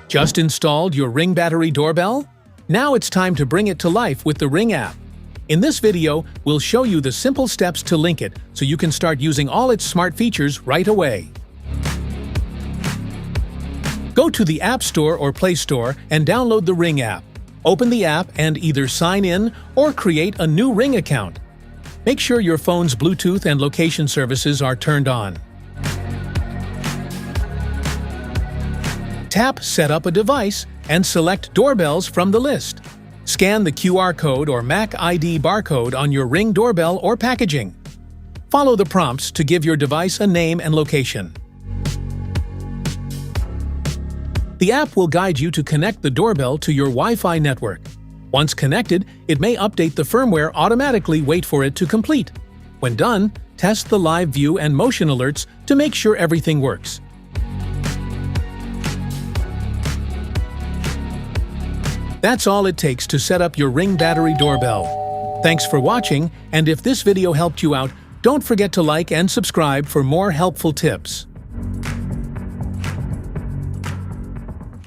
Just installed your Ring Battery Doorbell? Now it's time to bring it to life with the Ring app. In this video, we'll show you the simple steps to link it so you can start using all its smart features right away. Go to the App Store or Play Store and download the Ring app. Open the app and either sign in or create a new Ring account. Make sure your phone's Bluetooth and location services are turned on. Tap Set up a device and select doorbells from the list. Scan the QR code or Mac ID barcode on your Ring doorbell or packaging. Follow the prompts to give your device a name and location. The app will guide you to connect the doorbell to your Wi-Fi network. Once connected, it may update the firmware automatically. Wait for it to complete. When done, test the live view and motion alerts to make sure everything works. That's all it takes to set up your Ring Battery Doorbell. Thanks for watching, and if this video helped you out, don't forget to like and subscribe for more helpful tips.